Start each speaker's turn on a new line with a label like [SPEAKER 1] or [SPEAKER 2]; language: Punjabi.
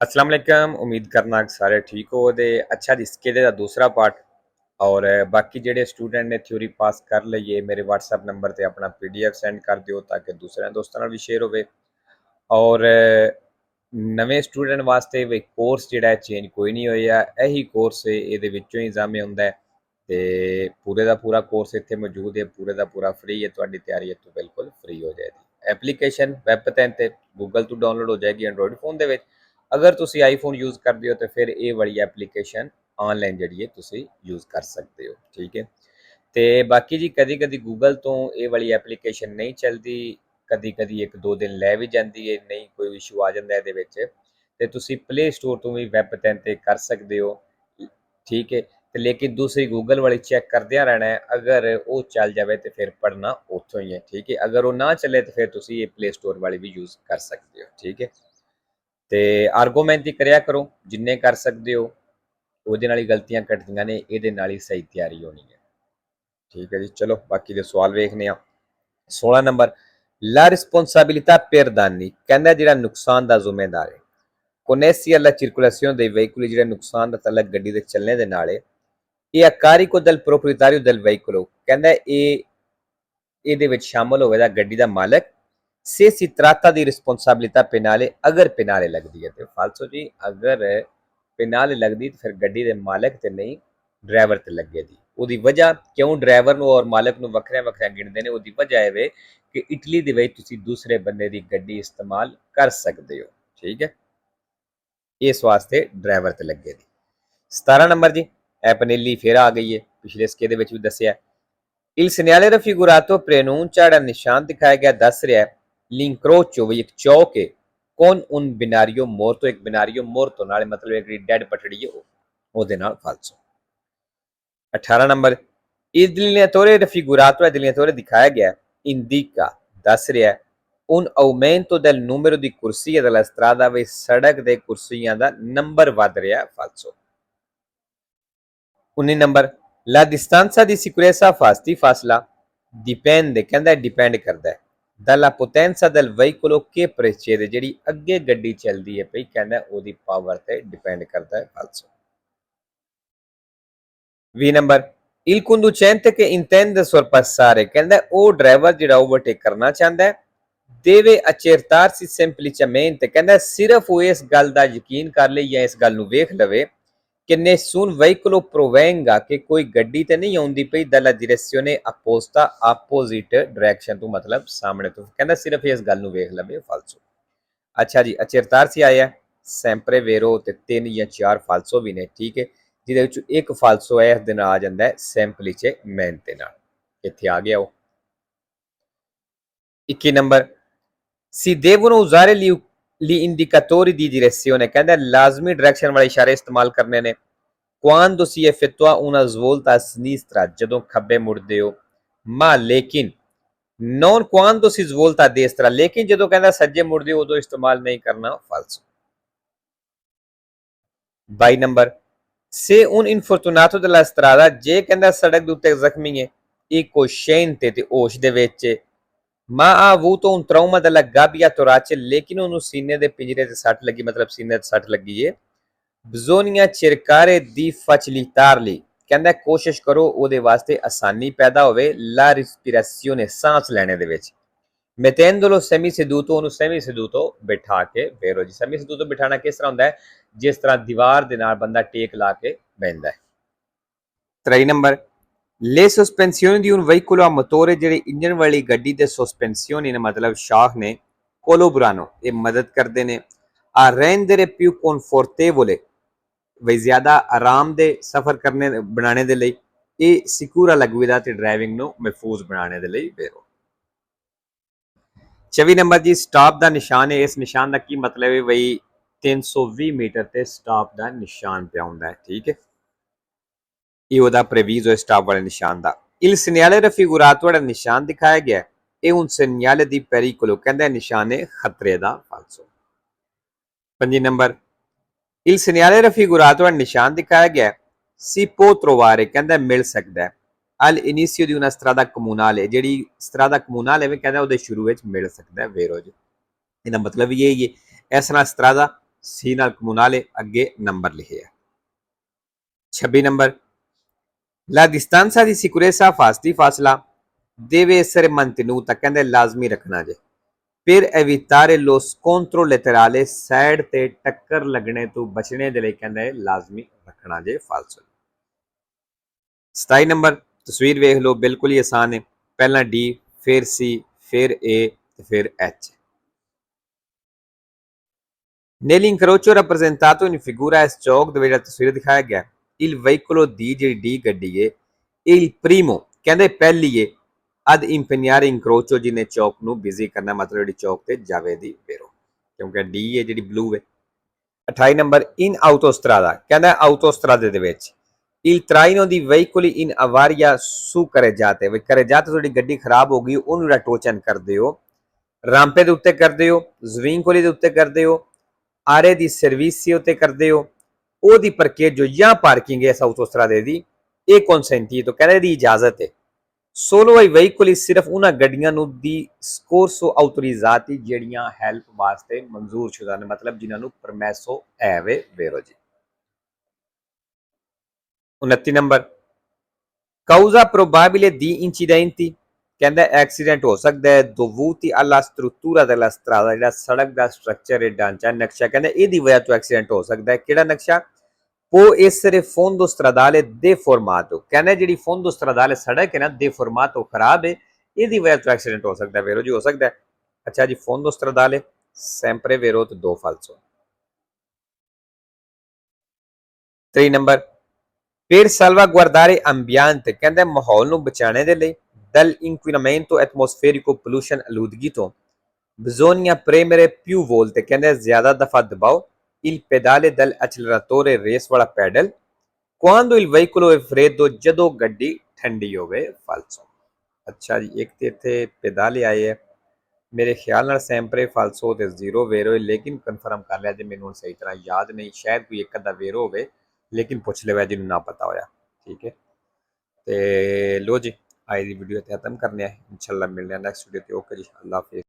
[SPEAKER 1] अस्सलाम वालेकुम। उम्मीद करना कि सारे ठीक हो दे। अच्छा जी, इसके दा दूसरा पार्ट और बाकी जेह्ड़े स्टूडेंट ने थ्योरी पास कर ਲਈ है मेरे WhatsApp नंबर ते अपना PDF सेंड कर दिओ ताकि दूसरे दोस्तां नाल भी शेयर होवे। और नਵੇਂ स्टूडेंट वास्ते ਵੀ ਕੋਰਸ ਜਿਹੜਾ ਹੈ ਚੇਂਜ ਕੋਈ ਨਹੀਂ ਹੋਇਆ। ਇਹੀ ਕੋਰਸ ਇਹਦੇ ਵਿੱਚੋਂ ਹੀ ਐਗਜ਼ਾਮ ਹੁੰਦਾ ਹੈ ਤੇ ਪੂਰੇ ਦਾ ਪੂਰਾ ਕੋਰਸ ਇੱਥੇ ਮੌਜੂਦ ਹੈ। ਪੂਰੇ ਦਾ ਪੂਰਾ ਫ੍ਰੀ ਹੈ। ਤੁਹਾਡੀ ਤਿਆਰੀ ਇੱਥੋਂ ਬਿਲਕੁਲ ਫ੍ਰੀ ਹੋ ਜਾਏਗੀ। ਐਪਲੀਕੇਸ਼ਨ ਵੈਬ ਤੇ ਗੂਗਲ ਤੋਂ ਡਾਊਨਲੋਡ ਹੋ ਜਾਏਗੀ ਐਂਡਰੋਇਡ ਫੋਨ ਦੇ ਵਿੱਚ। ਅਗਰ ਤੁਸੀਂ ਆਈਫੋਨ ਯੂਜ਼ ਕਰਦੇ ਹੋ ਤਾਂ ਫਿਰ ਇਹ ਵਾਲੀ ਐਪਲੀਕੇਸ਼ਨ ਆਨਲਾਈਨ ਜਿਹੜੀ ਹੈ ਤੁਸੀਂ ਯੂਜ਼ ਕਰ ਸਕਦੇ ਹੋ। ਠੀਕ ਹੈ। ਤੇ ਬਾਕੀ ਜੀ ਕਦੀ ਕਦੀ ਗੂਗਲ ਤੋਂ ਇਹ ਵਾਲੀ ਐਪਲੀਕੇਸ਼ਨ ਨਹੀਂ ਚੱਲਦੀ, ਕਦੀ ਕਦੀ 1-2 ਦਿਨ ਲੈ ਵੀ ਜਾਂਦੀ ਹੈ, ਨਹੀਂ ਕੋਈ ਇਸ਼ੂ ਆ ਜਾਂਦਾ ਇਹਦੇ ਵਿੱਚ ਤੇ ਤੁਸੀਂ ਪਲੇ ਸਟੋਰ ਤੋਂ ਵੀ ਵੈਬ 10 ਤੇ ਕਰ ਸਕਦੇ ਹੋ। ਠੀਕ ਹੈ। ਤੇ ਲੇਕਿਨ ਦੂਸਰੀ ਗੂਗਲ ਵਾਲੀ ਚੈੱਕ ਕਰਦਿਆਂ ਰਹਿਣਾ ਹੈ। ਅਗਰ ਉਹ ਚੱਲ ਜਾਵੇ ਤੇ ਫਿਰ ਪੜ੍ਹਨਾ ਉੱਥੋਂ ਹੀ ਹੈ। ਠੀਕ ਹੈ। ਅਗਰ ਉਹ ਨਾ ਚੱਲੇ ਤਾਂ ਫਿਰ ਤੁਸੀਂ ਇਹ ਪਲੇ ਸਟੋਰ ਵਾਲੀ ਵੀ ਯੂਜ਼ ਕਰ ਸਕਦੇ ਹੋ। ਠੀਕ ਹੈ। ਤੇ ਆਰਗੂਮੈਂਟ ਹੀ ਕਰਿਆ ਕਰੋ ਜਿੰਨੇ ਕਰ ਸਕਦੇ ਹੋ। ਉਹਦੇ ਨਾਲ ਹੀ ਗਲਤੀਆਂ ਘਟਦੀਆਂ ਨੇ, ਇਹਦੇ ਨਾਲ ਹੀ ਸਹੀ ਤਿਆਰੀ ਹੋਣੀ ਹੈ। ਠੀਕ ਹੈ ਜੀ। ਚਲੋ ਬਾਕੀ ਦੇ ਸਵਾਲ ਵੇਖਨੇ ਆ। 16 ਨੰਬਰ ਲਾ ਰਿਸਪੌਂਸਾਬਿਲਿਟà per danni ਕਹਿੰਦਾ ਜਿਹੜਾ ਨੁਕਸਾਨ ਦਾ ਜ਼ਿੰਮੇਦਾਰ ਹੈ। connessi alla circolazione dei veicoli ਜਿਹੜੇ ਨੁਕਸਾਨ ਦਾ ਤਲਕ ਗੱਡੀ ਦੇ ਚੱਲਣੇ ਦੇ ਨਾਲ ਹੈ। ਇਹ a carico del proprietario del veicolo ਕਹਿੰਦਾ ਇਹਦੇ ਵਿੱਚ ਸ਼ਾਮਲ ਹੋਵੇਗਾ ਗੱਡੀ ਦਾ ਮਾਲਕ। se si tratta di responsabilità penale ਅਗਰ ਪੈਨਾਲੇ ਲੱਗਦੀ ਹੈ ਤੇ ਫਾਲਸੋ ਜੀ, ਅਗਰ ਪੈਨਾਲੇ ਲੱਗਦੀ ਤਾਂ ਫਿਰ ਗੱਡੀ ਦੇ ਮਾਲਕ ਤੇ ਨਹੀਂ ਡਰਾਈਵਰ ਤੇ ਲੱਗੇਗੀ। ਉਹਦੀ ਵਜ੍ਹਾ ਕਿਉਂ ਡਰਾਈਵਰ ਨੂੰ ਔਰ ਮਾਲਕ ਨੂੰ ਵੱਖਰਿਆਂ ਵੱਖਰਿਆਂ ਗਿਣਦੇ ਨੇ, ਉਹਦੀ ਵਜ੍ਹਾ ਇਹ ਵੇ ਕਿ ਇਟਲੀ ਦੇ ਵਿੱਚ ਤੁਸੀਂ ਦੂਸਰੇ ਬੰਦੇ ਦੀ ਗੱਡੀ ਇਸਤੇਮਾਲ ਕਰ ਸਕਦੇ ਹੋ। ਠੀਕ ਹੈ। ਇਸ ਵਾਸਤੇ ਡਰਾਈਵਰ ਤੇ ਲੱਗੇਗੀ। 17 ਨੰਬਰ ਜੀ ਇਹ ਪਨੇਲੀ ਫਿਰ ਆ ਗਈ ਹੈ। ਪਿਛਲੇ ਸਕੇ ਦੇ ਵਿੱਚ ਵੀ ਦੱਸਿਆ Il segnale raffigurato preannuncia ਜਿਹੜਾ ਨਿਸ਼ਾਨ ਦਿਖਾਇਆ ਗਿਆ ਦੱਸ ਰਿਹਾ ਹੈ l'incrocio ਵੀ ਇੱਕ ਚੌਕ ਹੈ con un binario morto, ਇੱਕ ਬਿਨਾਰੀਓ ਮੋਰਤੋ ਨਾਲ ਮਤਲਬ ਇੱਕ ਡੈਡ ਪਟੜੀ ਹੈ ਉਹਦੇ ਨਾਲ ਫਾਲਸੋ। 18 number il delineatore raffigurato è delineatore ਦਿਖਾਇਆ ਗਿਆ indica ਦੱਸ ਰਿਹਾ un aumento del numero di corsie della strada ਵੀ ਸੜਕ ਦੇ ਕੁਰਸੀਆਂ ਦਾ ਨੰਬਰ ਵੱਧ ਰਿਹਾ ਫਾਲਸੋ। 19 number la distanza di sicurezza fasti ਫਾਸਲਾ dipende ਕਹਿੰਦਾ ਡਿਪੈਂਡ ਕਰਦਾ ਹੈ dalla potenza del veicolo che precede ਜਿਹੜੀ ਅੱਗੇ ਗੱਡੀ ਚੱਲਦੀ ਹੈ ਭਈ ਕਹਿੰਦਾ ਉਹਦੀ ਪਾਵਰ ਤੇ ਡਿਪੈਂਡ ਕਰਦਾ ਹੈ ਫਾਲਸੋ। 20 number il conducente che intende sorpassare ਕਹਿੰਦਾ ਉਹ ਡਰਾਈਵਰ ਜਿਹੜਾ ਓਵਰਟੇਕ ਕਰਨਾ ਚਾਹੁੰਦਾ ਹੈ deve accertarsi semplicemente ਕਹਿੰਦਾ ਸਿਰਫ ਉਹ ਇਸ ਗੱਲ ਦਾ ਯਕੀਨ ਕਰ ਲੇ ਜਾਂ ਇਸ ਗੱਲ ਨੂੰ ਵੇਖ ਲਵੇ che nessun veicolo provenga ਕਿ ਕੋਈ ਗੱਡੀ ਤੇ ਨਹੀਂ ਆਉਂਦੀ ਪਈ dalla direzione opposta opposite direction ਤੋਂ ਮਤਲਬ ਸਾਹਮਣੇ ਤੋਂ। ਕਹਿੰਦਾ ਸਿਰਫ ਇਸ ਗੱਲ ਨੂੰ ਵੇਖ ਲਵੇ ਫਾਲਸੋ। ਅੱਛਾ ਜੀ, accertarsi ਆਇਆ sempre vero ਤੇ 3 ਜਾਂ 4 ਫਾਲਸੋ ਵੀ ਨੇ। ਠੀਕ ਹੈ। ਜਿਹਦੇ ਵਿੱਚ ਇੱਕ ਫਾਲਸੋ ਹੈ ਇਸ ਦੇ ਨਾਲ ਆ ਜਾਂਦਾ ਹੈ semplicemente ਨਾਲ। ਇੱਥੇ ਆ ਗਿਆ ਉਹ। 21 number si devono usare gli indicatori di direzione ਕਹਿੰਦਾ ਲਾਜ਼ਮੀ ਡਾਇਰੈਕਸ਼ਨ ਵਾਲੇ ਇਸ਼ਾਰੇ ਇਸਤੇਮਾਲ ਕਰਨੇ ਨੇ quando si effettua una svolta a sinistra ਜਦੋਂ ਖੱਬੇ ਮੁੜਦੇ ਹੋ ma ਲੇਕਿਨ non quando si svolta a destra ਲੇਕਿਨ ਜਦੋਂ ਕਹਿੰਦਾ ਸੱਜੇ ਮੁੜਦੇ ਹੋ ਉਦੋਂ ਇਸਤੇਮਾਲ ਨਹੀਂ ਕਰਨਾ ਫਾਲਸੋ। 22 number se un infortunato della strada ਜੇ ਕਹਿੰਦਾ ਸੜਕ ਦੇ ਉੱਤੇ ਜ਼ਖਮੀ ਹੈ incosciente ਤੇ ਹੋਸ਼ ਦੇ ਵਿੱਚ ma ha avuto un trauma della gabbia torace ਲੇਕਿਨ ਉਹਨੂੰ ਸੀਨੇ ਦੇ ਪਿੰਜਰੇ ਤੇ ਸੱਟ ਲੱਗੀ ਮਤਲਬ ਸੀਨੇ ਤੇ ਸੱਟ ਲੱਗੀ ਹੈ bisogna cercare di facilitarli ਕਹਿੰਦਾ ਕੋਸ਼ਿਸ਼ ਕਰੋ ਉਹਦੇ ਵਾਸਤੇ ਆਸਾਨੀ ਪੈਦਾ ਹੋਵੇ la respirazione ਸਾਂਸ ਲੈਣੇ ਦੇ ਵਿੱਚ mettendolo semiseduto ਉਹਨੂੰ semiseduto ਬਿਠਾ ਕੇ ਬੈਠੋ ਜੀ। semiseduto ਬਿਠਾਣਾ ਕਿਸ ਤਰ੍ਹਾਂ ਹੁੰਦਾ ਹੈ ਜਿਸ ਤਰ੍ਹਾਂ ਦੀਵਾਰ ਦੇ ਨਾਲ ਬੰਦਾ ਟੇਕ ਲਾ ਕੇ ਬੈਠਦਾ ਹੈ। 23 number le sospensioni di un veicolo a motore ਜਿਹੜੇ ਇੰਜਨ ਵਾਲੀ ਗੱਡੀ ਦੇ ਸਸਪੈਂਸੀਓਨ ਨੇ ਮਤਲਬ ਸ਼ਾਖ ਨੇ ਕੋਲੋਬਰਾਨੋ ਇਹ ਮਦਦ ਕਰਦੇ ਨੇ a rendere più confortevole ਵੀ ਜ਼ਿਆਦਾ ਆਰਾਮਦੇਹ ਸਫ਼ਰ ਕਰਨੇ ਬਣਾਉਣੇ ਦੇ ਲਈ ਇਹ ਸਿਕਿਉਰਾ la guida ਤੇ ਡਰਾਈਵਿੰਗ ਨੂੰ ਮਹਿਫੂਜ਼ ਬਣਾਉਣੇ ਦੇ ਲਈ ਵੈਰੋ। 24 ਨੰਬਰ ਜੀ ਸਟਾਪ ਦਾ ਨਿਸ਼ਾਨ ਹੈ। ਇਸ ਨਿਸ਼ਾਨ ਦਾ ਕੀ ਮਤਲਬ ਹੈ ਬਈ 320 ਮੀਟਰ ਤੇ ਸਟਾਪ ਦਾ ਨਿਸ਼ਾਨ ਪਿਆ ਹੁੰਦਾ ਹੈ। ਠੀਕ ਹੈ। ਇਹ ਉਹਦਾ ਪ੍ਰੈਵੀਜ਼ੋ ਸਟਾਪ ਵਾਲੇ ਨਿਸ਼ਾਨ ਦਾ। il segnale raffigurato ਜਿਹੜਾ ਨਿਸ਼ਾਨ ਦਿਖਾਇਆ ਗਿਆ ਇਹ un segnale di pericolo ਕਹਿੰਦਾ ਨਿਸ਼ਾਨ ਹੈ ਖਤਰੇ ਦਾ ਫਾਲਸੋ। 5 ਨੰਬਰ il segnale raffigurato ਜਿਹੜਾ ਨਿਸ਼ਾਨ ਦਿਖਾਇਆ ਗਿਆ si può trovare ਕਹਿੰਦਾ ਮਿਲ ਸਕਦਾ ਹੈ all'inizio di una strada comunale ਜਿਹੜੀ strada comunale ਹੈ ਕਹਿੰਦਾ ਉਹਦੇ ਸ਼ੁਰੂ ਵਿੱਚ ਮਿਲ ਸਕਦਾ ਹੈ ਵੈਰੋ ਜੀ। ਇਹਦਾ ਮਤਲਬ ਇਹ ਹੀ ਹੈ ਇਸ ਤਰ੍ਹਾਂ strada सी नाल कमुनाले अगे नंबर लिखे है। 26 number La distanza di sicurezza fasti fasla deve essere mantenuta, कहंदे लाजमी रखना जे per evitare lo scontro laterale side ते टक्कर लगने तो बचने दे लई कहंदे लाजमी रखना जे फालसो। 27 नंबर तस्वीर वेख लो बिल्कुल ही आसान है, पहला डी फिर सी फिर ए ते फिर H. Nell'incrocio rappresentato in figura S चौक दे विच तस्वीर दिखाया गया il veicolo di ਜਿਹੜੀ डी ਗੱਡੀ ਹੈ il primo ਕਹਿੰਦੇ ਪਹਿਲੀ ਹੈ ad impegnare incrocio ਜਿਹਨੇ ਚੌਕ ਨੂੰ ਬਿਜ਼ੀ ਕਰਨਾ ਮਤਲਬ ਜਿਹੜੀ ਚੌਕ ਤੇ ਜਾਵੇ ਦੀ ਵੇਰੋ ਕਿਉਂਕਿ ਡੀ ਹੈ ਜਿਹੜੀ ਬਲੂ ਹੈ। 28 ਨੰਬਰ in autostrada ਕਹਿੰਦਾ autostrada ਦੇ ਵਿੱਚ il traino di veicoli in avaria su carreggiate we carreggiate ਤੁਹਾਡੀ ਗੱਡੀ ਖਰਾਬ ਹੋ ਗਈ ਉਹਨੂੰ ਜਿਹੜਾ ਟੋਚਨ ਕਰਦੇ ਹੋ ਰਾਂਪੇ ਦੇ ਉੱਤੇ ਕਰਦੇ ਹੋ ਜ਼ਵਿੰਕੋਲੀ ਦੇ ਉੱਤੇ ਕਰਦੇ ਹੋ ਆਰੇ ਦੀ ਸਰਵਿਸੀ ਉੱਤੇ ਕਰਦੇ ਹੋ ਉਹਦੀ parcheggio ਜਾਂ ਪਾਰਕਿੰਗ ਹੈ autostrada ਦੀ ਇਹ consentito ਕਹਿੰਦੇ ਦੀ ਇਜਾਜ਼ਤ ਹੈ solo ai veicoli ਸਿਰਫ ਉਹਨਾਂ ਗੱਡੀਆਂ ਨੂੰ ਦੀ scorso autorizzati ਜਿਹੜੀਆਂ ਹੈਲਪ ਵਾਸਤੇ ਮਨਜ਼ੂਰਸ਼ੁਦਾ ਨੇ ਮਤਲਬ ਜਿਨ੍ਹਾਂ ਨੂੰ permesso è vero ਜੀ। 29 number causa probabile di incidenti ਕਹਿੰਦਾ ਐਕਸੀਡੈਂਟ ਹੋ ਸਕਦਾ ਹੈ dovuti alla struttura della strada ਜਿਹੜਾ ਸੜਕ ਦਾ ਸਟਰਕਚਰ ਹੈ ਢਾਂਚਾ ਨਕਸ਼ਾ ਕਹਿੰਦਾ ਇਹਦੀ ਵਜ੍ਹਾ ਤੋਂ ਐਕਸੀਡੈਂਟ ਹੋ ਸਕਦਾ ਹੈ। ਕਿਹੜਾ ਨਕਸ਼ਾ può essere fondo stradale deformato ਕਹਿੰਦਾ ਜਿਹੜੀ fondo stradale ਸੜਕ ਹੈ ਨਾ deformato ਖਰਾਬ ਹੈ ਇਹਦੀ ਵਜ੍ਹਾ ਤੋਂ ਐਕਸੀਡੈਂਟ ਹੋ ਸਕਦਾ ਹੈ ਵੈਰੋ ਜੀ ਹੋ ਸਕਦਾ ਹੈ। ਅੱਛਾ ਜੀ fondo stradale sempre vero ਤੇ ਦੋ falso। 3 number per salvaguardare ambiente ਕਹਿੰਦਾ ਮਾਹੌਲ ਨੂੰ ਬਚਾਉਣੇ ਦੇ ਲਈ dall'inquinamento atmosferico pollution aludghi ਤੋਂ bisogna premere più volte ਕਹਿੰਦਾ ਜ਼ਿਆਦਾ ਦਫਾ ਦਬਾਓ il pedale dell'acceleratore ਰੇਸ ਵਾਲਾ pedal quando il veicolo è freddo ਜਦੋਂ ਗੱਡੀ ਠੰਡੀ ਹੋਵੇ falso। ਅੱਛਾ ਜੀ ਇੱਕ ਤੇ ਇੱਥੇ ਪੈਦਾਲੇ ਆਏ ਹੈ ਮੇਰੇ ਖਿਆਲ ਨਾਲ ਸੈਂਪਰੇ ਫਾਲਸੋ ਤੇ ਜ਼ੀਰੋ ਵੇਰੋ ਲੇਕਿਨ ਕਨਫਰਮ ਕਰ ਲਿਆ ਜੇ ਮੈਨੂੰ ਸਹੀ ਤਰ੍ਹਾਂ ਯਾਦ ਨਹੀਂ ਸ਼ਾਇਦ ਕੋਈ ਇੱਕ ਅੱਧਾ ਵੇਰੋ ਹੋਵੇ ਲੇਕਿਨ ਪੁੱਛ ਲਿਆ ਜਿਹਨੂੰ ਨਾ ਪਤਾ ਹੋਇਆ ਠੀਕ ਹੈ। ਤੇ ਲੋ ਜੀ ਅੱਜ ਦੀ ਵੀਡੀਓ ਤੇ ਖਤਮ ਕਰਨੇ ਆ ਇੰਸ਼ਾਅੱਲਾ ਮਿਲਦੇ ਆ ਨੈਕਸਟ ਵੀਡੀਓ ਤੇ ਓਕੇ ਜੀ ਅੱਲਾਹ ਹਾਫਿਜ਼।